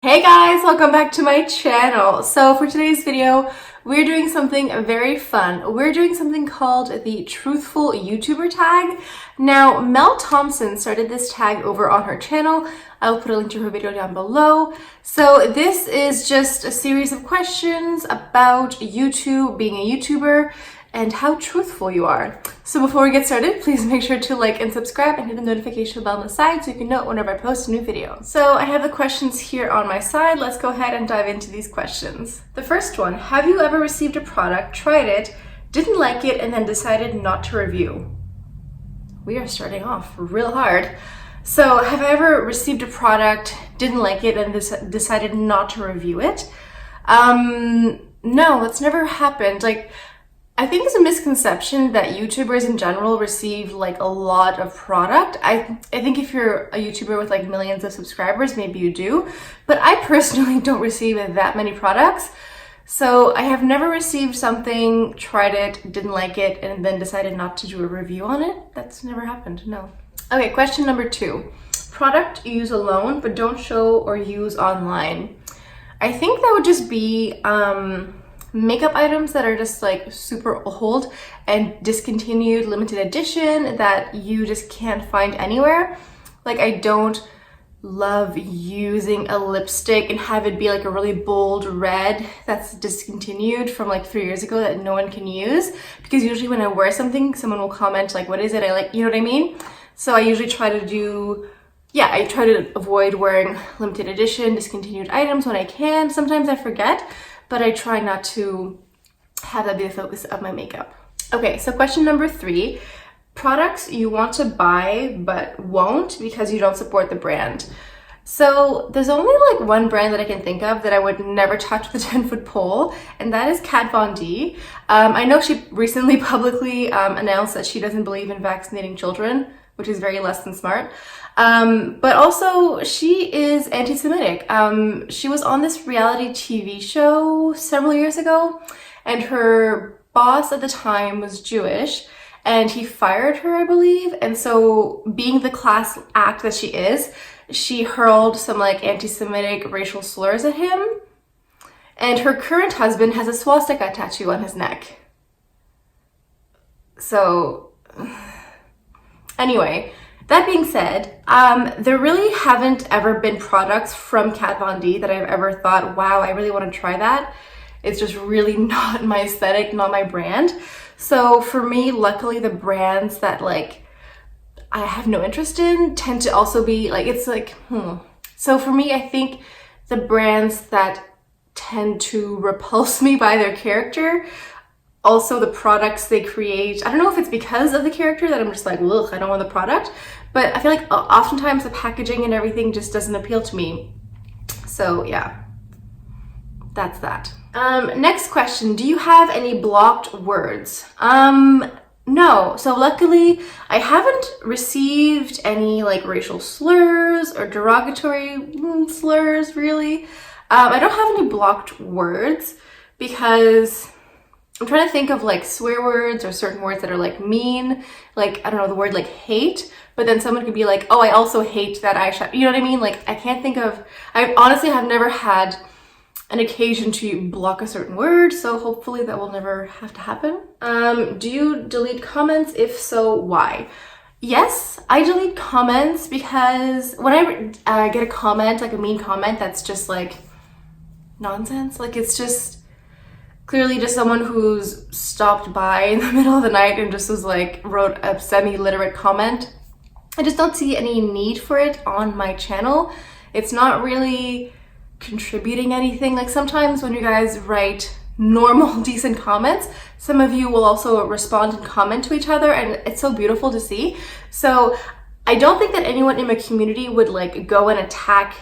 Hey guys, welcome back to my channel. So for today's video, we're doing something very fun. We're doing something called the Truthful Youtuber Tag. Now, Mel Thompson started this tag over on her channel. I'll put a link to her video down below. So this is just a series of questions about YouTube, being a YouTuber, and how truthful you are. So before we get started, please make sure to like and subscribe and hit the notification bell on the side so you can know whenever I post a new video. So I have the questions here on my side. Let's go ahead and dive into these questions. The first one, have you ever received a product, tried it, didn't like it, and then decided not to review? We are starting off real hard. So have I ever received a product, didn't like it, and decided not to review it? No, that's never happened. I think it's a misconception that YouTubers in general receive like a lot of product. I think if you're a YouTuber with like millions of subscribers, maybe you do, but I personally don't receive that many products. So I have never received something, tried it, didn't like it, and then decided not to do a review on it. That's never happened, no. Okay, question number 2. Product you use alone but don't show or use online. I think that would just be makeup items that are just like super old and discontinued, limited edition that you just can't find anywhere. Like, I don't love using a lipstick and have it be like a really bold red that's discontinued from like 3 years ago that no one can use, because usually when I wear something, someone will comment like, what is it? I like, you know what I mean? So I usually try to I try to avoid wearing limited edition, discontinued items when I can. Sometimes I forget, but I try not to have that be the focus of my makeup. Okay, so question number 3, products you want to buy but won't because you don't support the brand. So there's only like one brand that I can think of that I would never touch with a 10-foot pole, and that is Kat Von D. I know she recently publicly announced that she doesn't believe in vaccinating children, which is very less than smart. But also she is anti-Semitic. She was on this reality TV show several years ago, and her boss at the time was Jewish, and he fired her, I believe. And so, being the class act that she is, she hurled some like anti-Semitic racial slurs at him. And her current husband has a swastika tattoo on his neck. So, anyway, that being said, there really haven't ever been products from Kat Von D that I've ever thought, wow, I really want to try that. It's just really not my aesthetic, not my brand. So for me, luckily, the brands that like I have no interest in tend to also be like, it's like, So for me, I think the brands that tend to repulse me by their character, also the products they create, I don't know if it's because of the character that I'm just like, ugh, I don't want the product, but I feel like oftentimes the packaging and everything just doesn't appeal to me. So yeah, that's that. Next question, do you have any blocked words? No. So luckily, I haven't received any like racial slurs or derogatory slurs, really. I don't have any blocked words because I'm trying to think of like swear words or certain words that are like mean, like, I don't know, the word like hate, but then someone could be like, oh, I also hate that eyeshadow. You know what I mean? Like, I can't think of, I honestly have never had an occasion to block a certain word, so hopefully that will never have to happen. Do you delete comments? If so, why? Yes, I delete comments because when I get a comment, like a mean comment that's just like nonsense, like it's just clearly just someone who's stopped by in the middle of the night and just was like, wrote a semi-literate comment. I just don't see any need for it on my channel. It's not really contributing anything. Like, sometimes when you guys write normal, decent comments, some of you will also respond and comment to each other, and it's so beautiful to see. So I don't think that anyone in my community would like go and attack.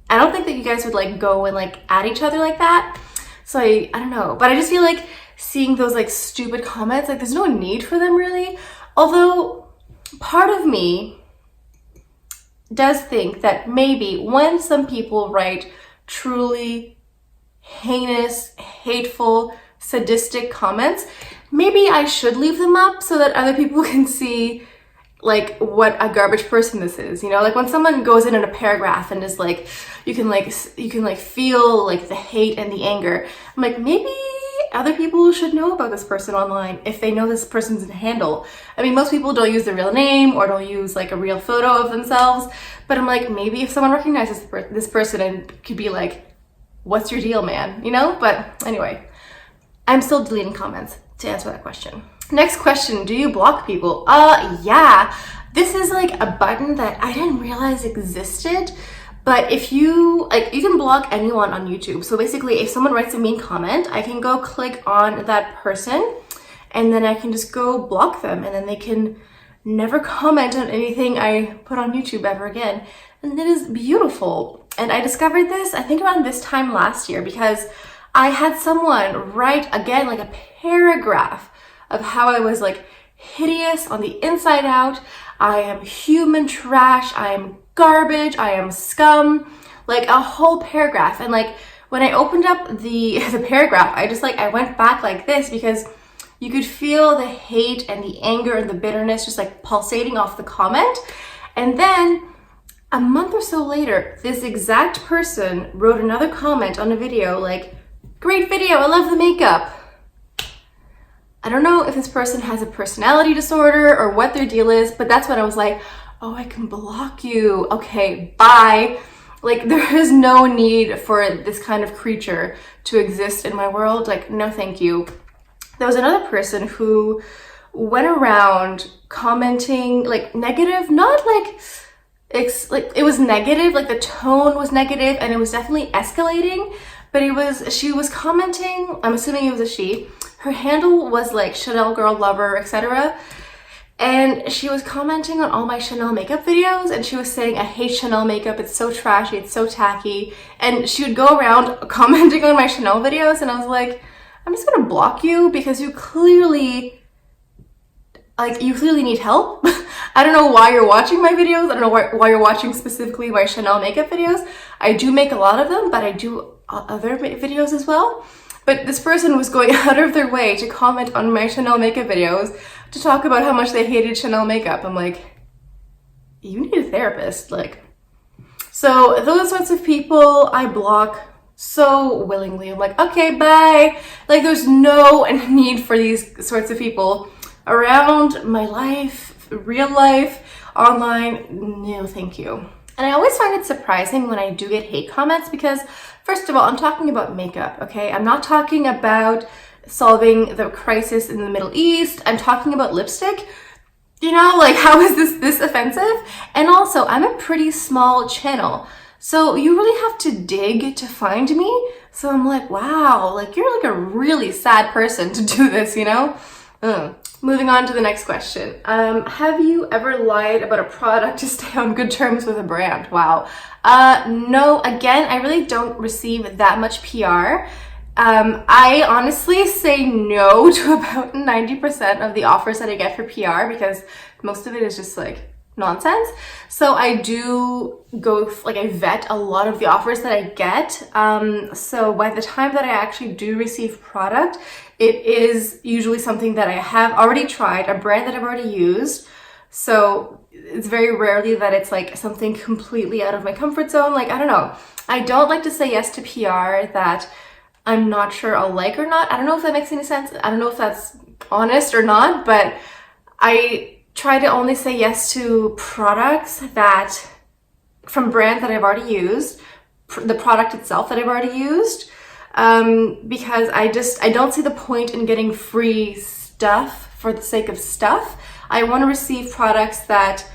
I don't think that you guys would like go and like at each other like that. So I don't know, but I just feel like seeing those like stupid comments, like there's no need for them really. Although part of me does think that maybe when some people write truly heinous, hateful, sadistic comments, maybe I should leave them up so that other people can see like what a garbage person this is, you know? Like when someone goes in a paragraph and is like, you can feel like the hate and the anger. I'm like, maybe other people should know about this person online if they know this person's handle. I mean, most people don't use their real name or don't use like a real photo of themselves, but I'm like, maybe if someone recognizes this person and could be like, what's your deal, man? You know? But anyway, I'm still deleting comments to answer that question. Next question, do you block people? Yeah. This is like a button that I didn't realize existed, but if you, you can block anyone on YouTube. So basically, if someone writes a mean comment, I can go click on that person and then I can just go block them and then they can never comment on anything I put on YouTube ever again. And it is beautiful. And I discovered this, I think around this time last year, because I had someone write again, like a paragraph of how I was like hideous on the inside out. I am human trash. I am garbage. I am scum. Like a whole paragraph. And like when I opened up the paragraph, I went back like this because you could feel the hate and the anger and the bitterness just like pulsating off the comment. And then a month or so later, this exact person wrote another comment on a video like, great video, I love the makeup. I don't know if this person has a personality disorder or what their deal is, but that's when I was like, oh, I can block you. Okay, bye. Like, there is no need for this kind of creature to exist in my world. Like, no, thank you. There was another person who went around commenting like negative, not like, it was negative, like the tone was negative and it was definitely escalating, but she was commenting, I'm assuming it was a she. Her handle was like Chanel girl lover, etc. And she was commenting on all my Chanel makeup videos and she was saying, I hate Chanel makeup, it's so trashy, it's so tacky. And she would go around commenting on my Chanel videos and I was like, I'm just gonna block you because you clearly need help. I don't know why you're watching my videos. I don't know why you're watching specifically my Chanel makeup videos. I do make a lot of them, but I do other videos as well. But this person was going out of their way to comment on my Chanel makeup videos to talk about how much they hated Chanel makeup. I'm like, you need a therapist. Like, so those sorts of people I block so willingly. I'm like, okay, bye. Like, there's no need for these sorts of people around my life, real life, online. No, thank you. And I always find it surprising when I do get hate comments because, first of all, I'm talking about makeup, okay? I'm not talking about solving the crisis in the Middle East. I'm talking about lipstick. You know, like, how is this offensive? And also, I'm a pretty small channel, so you really have to dig to find me. So I'm like, wow, like, you're like a really sad person to do this, you know? Moving on to the next question. Have you ever lied about a product to stay on good terms with a brand? Wow. No, again, I really don't receive that much PR. I honestly say no to about 90% of the offers that I get for PR because most of it is just like nonsense. So I do go, like, I vet a lot of the offers that I get. So by the time that I actually do receive product, it is usually something that I have already tried, a brand that I've already used. So it's very rarely that it's like something completely out of my comfort zone. Like, I don't know. I don't like to say yes to PR that I'm not sure I'll like or not. I don't know if that makes any sense. I don't know if that's honest or not, but I try to only say yes to products that from brands that I've already used, the product itself that I've already used, because I don't see the point in getting free stuff for the sake of stuff. I want to receive products that,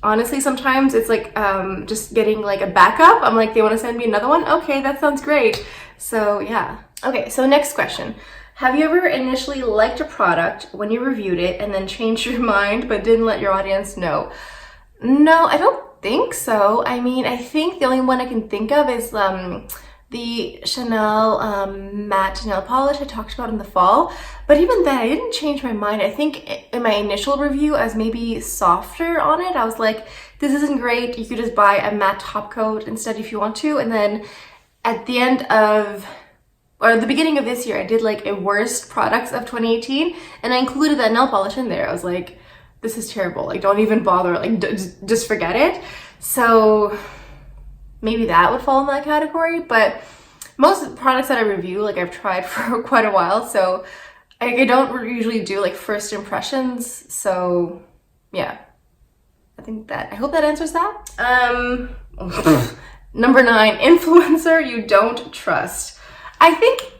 honestly, sometimes it's like just getting like a backup. I'm like, they want to send me another one? Okay, that sounds great. So yeah. Okay, so next question. Have you ever initially liked a product when you reviewed it and then changed your mind but didn't let your audience know? No, I don't think so. I mean, I think the only one I can think of is the Chanel matte nail polish I talked about in the fall. But even then, I didn't change my mind. I think in my initial review, I was maybe softer on it. I was like, this isn't great. You could just buy a matte top coat instead if you want to. And then at the end of, or the beginning of this year, I did like a worst products of 2018 and I included that nail polish in there. I was like, this is terrible. Like, don't even bother. Like, just forget it. So maybe that would fall in that category. But most of the products that I review, like, I've tried for quite a while. So I don't usually do like first impressions. So yeah, I hope that answers that. Number 9, influencer you don't trust. I think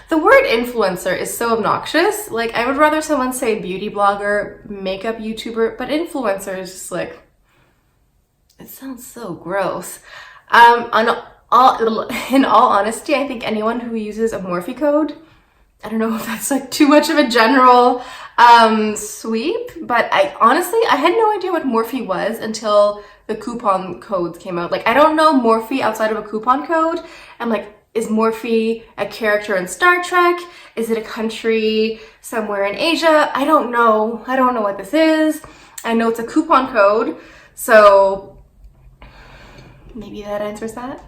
the word influencer is so obnoxious. Like, I would rather someone say beauty blogger, makeup YouTuber, but influencer is just like, it sounds so gross. In all honesty, I think anyone who uses a Morphe code, I don't know if that's like too much of a general sweep, but I had no idea what Morphe was until the coupon codes came out. Like, I don't know Morphe outside of a coupon code. I'm like, is Morphe a character in Star Trek? Is it a country somewhere in Asia? I don't know. I don't know what this is. I know it's a coupon code, so maybe that answers that.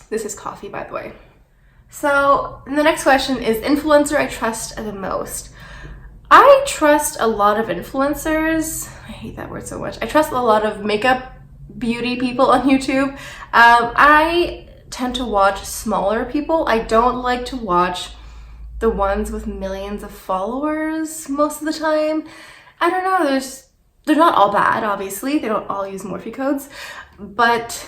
This is coffee, by the way. So the next question is influencer I trust the most. I trust a lot of influencers. I hate that word so much. I trust a lot of makeup beauty people on YouTube. I tend to watch smaller people. I don't like to watch the ones with millions of followers most of the time. I don't know, they're not all bad, obviously. They don't all use Morphe codes, but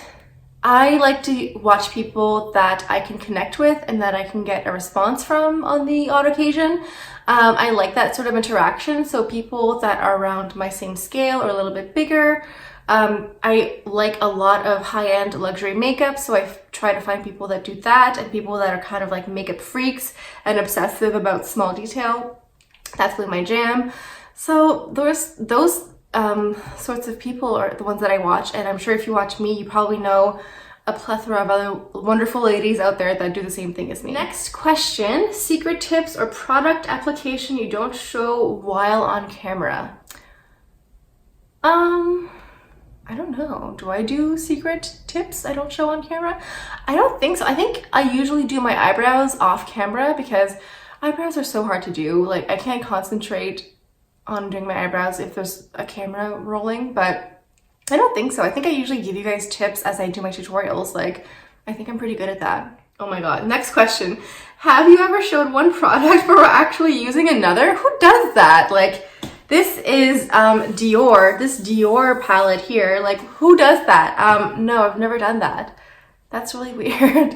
I like to watch people that I can connect with and that I can get a response from on the odd occasion. I like that sort of interaction. So people that are around my same scale or a little bit bigger. I like a lot of high-end luxury makeup, so I try to find people that do that, and people that are kind of like makeup freaks and obsessive about small detail. That's really my jam. So those sorts of people are the ones that I watch, and I'm sure if you watch me, you probably know a plethora of other wonderful ladies out there that do the same thing as me. Next question, secret tips or product application you don't show while on camera. I don't know. Do I do secret tips I don't show on camera? I don't think so. I think I usually do my eyebrows off camera because eyebrows are so hard to do. Like, I can't concentrate on doing my eyebrows if there's a camera rolling, but I don't think so. I think I usually give you guys tips as I do my tutorials. Like, I think I'm pretty good at that. Oh my god. Next question. Have you ever showed one product but were actually using another? Who does that? Like, this is Dior, this Dior palette here. Like, who does that? No, I've never done that. That's really weird.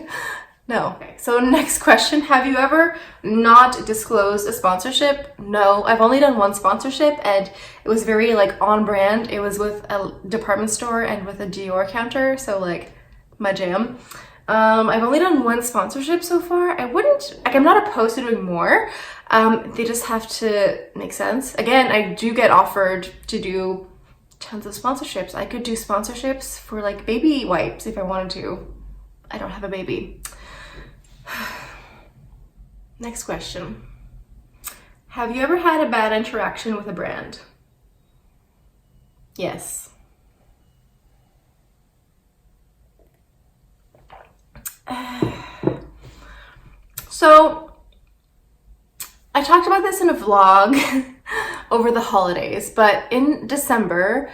No. Okay, so next question. Have you ever not disclosed a sponsorship? No, I've only done one sponsorship and it was very like on brand. It was with a department store and with a Dior counter. So like my jam. I've only done one sponsorship so far. I'm not opposed to doing more. They just have to make sense. Again, I do get offered to do tons of sponsorships. I could do sponsorships for like baby wipes if I wanted to. I don't have a baby. Next question. Have you ever had a bad interaction with a brand? Yes. So I talked about this in a vlog over the holidays, but in December,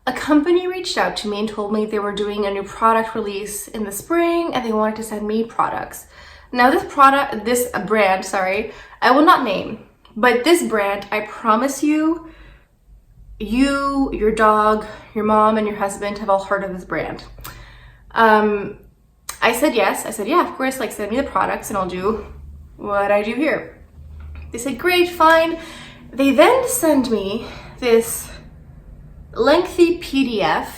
a company reached out to me and told me they were doing a new product release in the spring and they wanted to send me products. Now this brand, I will not name, but this brand, I promise you, your dog, your mom, and your husband have all heard of this brand. I said yes. I said, yeah, of course, like send me the products and I'll do what I do here. They said, great, fine. They then send me this lengthy PDF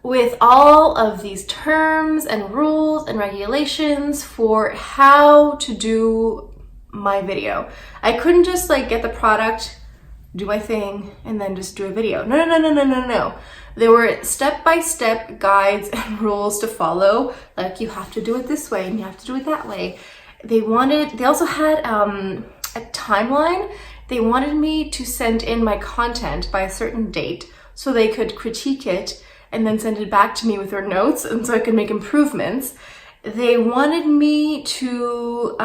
with all of these terms and rules and regulations for how to do my video. I couldn't just like get the product, do my thing, and then just do a video. No. There were step-by-step guides and rules to follow. Like, you have to do it this way and you have to do it that way. They also had a timeline. They wanted me to send in my content by a certain date so they could critique it and then send it back to me with their notes and so I could make improvements. They wanted me to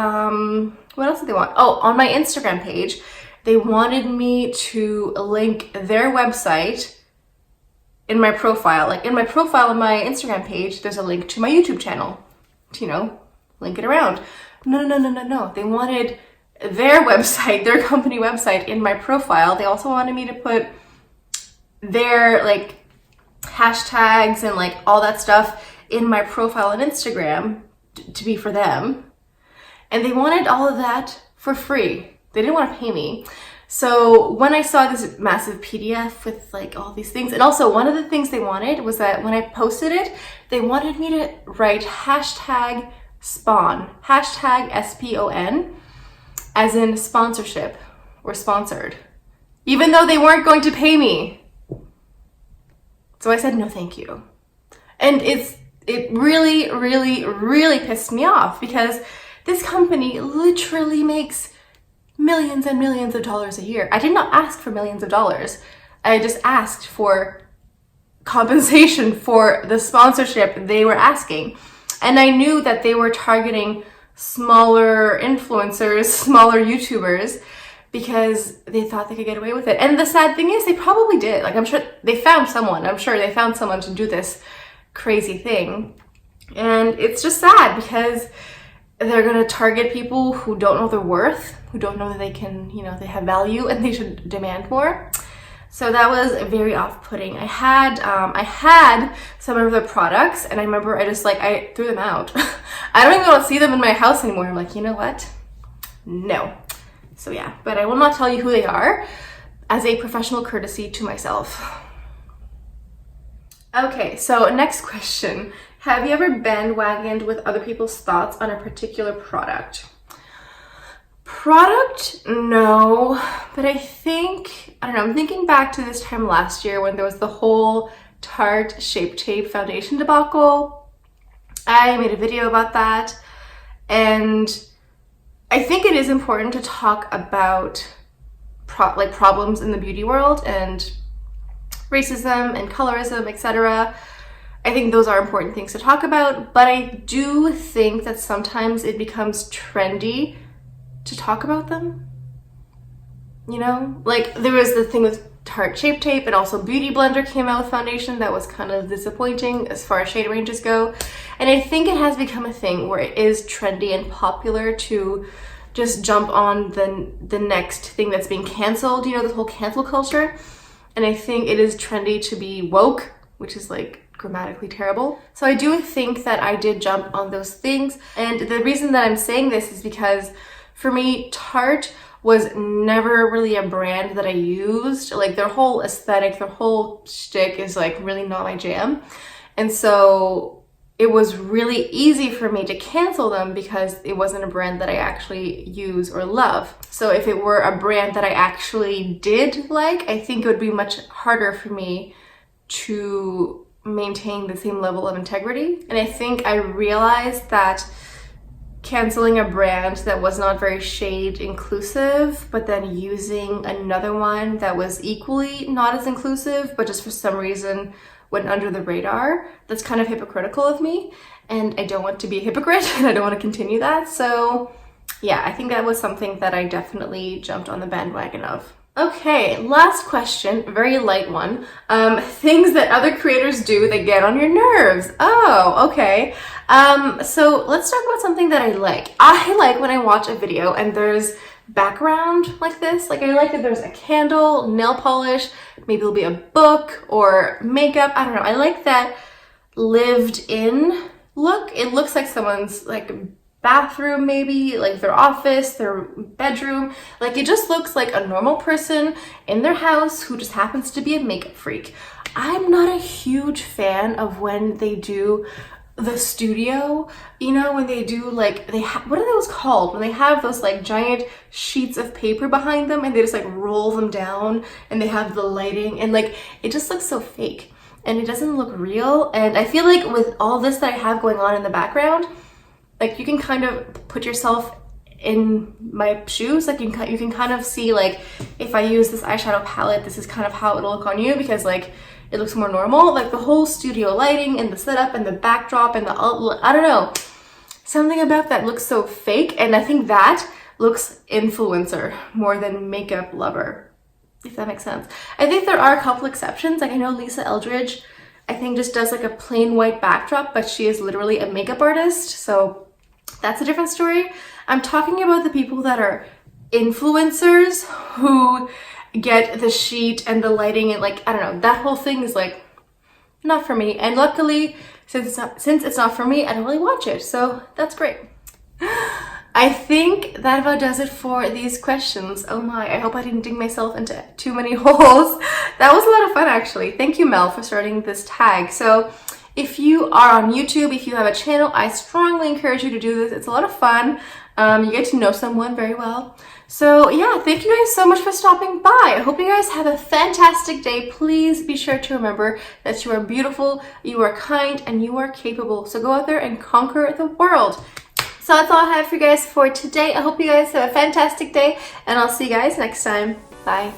what else did they want? Oh, on my Instagram page, they wanted me to link their website in my profile. Like in my profile on my Instagram page, there's a link to my YouTube channel to, you know, link it around. No. They wanted their website, their company website in my profile. They also wanted me to put their like hashtags and like all that stuff in my profile on Instagram to be for them. And they wanted all of that for free. They didn't want to pay me. So when I saw this massive PDF with like all these things, and also one of the things they wanted was that when I posted it, they wanted me to write hashtag spawn, hashtag SPON, as in sponsorship or sponsored, even though they weren't going to pay me. So I said, no, thank you. And it really pissed me off because this company literally makes millions and millions of dollars a year. I did not ask for millions of dollars. I just asked for compensation for the sponsorship they were asking. And I knew that they were targeting smaller influencers, smaller YouTubers, because they thought they could get away with it. And the sad thing is they probably did. Like, I'm sure they found someone. I'm sure they found someone to do this crazy thing. And it's just sad because they're going to target people who don't know their worth, who don't know that they can, you know, they have value and they should demand more. So that was very off-putting. I had some of their products, and I remember I threw them out. I don't even want to see them in my house anymore. I'm like, you know what? No. So yeah, but I will not tell you who they are as a professional courtesy to myself. Okay, so next question. Have you ever bandwagoned with other people's thoughts on a particular product? Product? No, but I don't know, I'm thinking back to this time last year when there was the whole Tarte Shape Tape foundation debacle. I made a video about that, and I think it is important to talk about problems in the beauty world and racism and colorism, etc. I think those are important things to talk about, but I do think that sometimes it becomes trendy to talk about them. You know, like there was the thing with Tarte Shape Tape, and also Beauty Blender came out with foundation that was kind of disappointing as far as shade ranges go. And I think it has become a thing where it is trendy and popular to just jump on the next thing that's being canceled, you know, this whole cancel culture. And I think it is trendy to be woke, which is like grammatically terrible. So I do think that I did jump on those things. And the reason that I'm saying this is because for me, Tarte was never really a brand that I used. Like their whole aesthetic, their whole shtick is like really not my jam. And so it was really easy for me to cancel them because it wasn't a brand that I actually use or love. So if it were a brand that I actually did like, I think it would be much harder for me to maintain the same level of integrity. And I think I realized that canceling a brand that was not very shade inclusive, but then using another one that was equally not as inclusive, but just for some reason went under the radar, that's kind of hypocritical of me. And I don't want to be a hypocrite and I don't want to continue that. So yeah, I think that was something that I definitely jumped on the bandwagon of. Okay, last question, very light one. Things that other creators do that get on your nerves. Oh, okay. So let's talk about something that I like. I like when I watch a video and there's background like this. Like I like that there's a candle, nail polish, maybe there'll be a book or makeup. I don't know. I like that lived in look. It looks like someone's like bathroom, maybe like their office, their bedroom. Like it just looks like a normal person in their house who just happens to be a makeup freak. I'm not a huge fan of when they do the studio, you know, when they do like, what are those called? When they have those like giant sheets of paper behind them and they just like roll them down and they have the lighting and like, it just looks so fake and it doesn't look real. And I feel like with all this that I have going on in the background, like you can kind of put yourself in my shoes. Like you can kind of see like, if I use this eyeshadow palette, this is kind of how it'll look on you because like, it looks more normal. Like the whole studio lighting and the setup and the backdrop and I don't know, something about that looks so fake. And I think that looks influencer more than makeup lover, if that makes sense. I think there are a couple exceptions. Like I know Lisa Eldridge, I think just does like a plain white backdrop, but she is literally a makeup artist. So that's a different story. I'm talking about the people that are influencers who get the sheet and the lighting and like, I don't know, that whole thing is like not for me. And luckily, since it's not for me, I don't really watch it. So that's great. I think that about does it for these questions. Oh my, I hope I didn't dig myself into too many holes. That was a lot of fun actually. Thank you, Mel, for starting this tag. So if you are on YouTube, if you have a channel, I strongly encourage you to do this. It's a lot of fun. You get to know someone very well. So yeah, thank you guys so much for stopping by. I hope you guys have a fantastic day. Please be sure to remember that you are beautiful, you are kind, and you are capable. So go out there and conquer the world. So that's all I have for you guys for today. I hope you guys have a fantastic day, and I'll see you guys next time. Bye.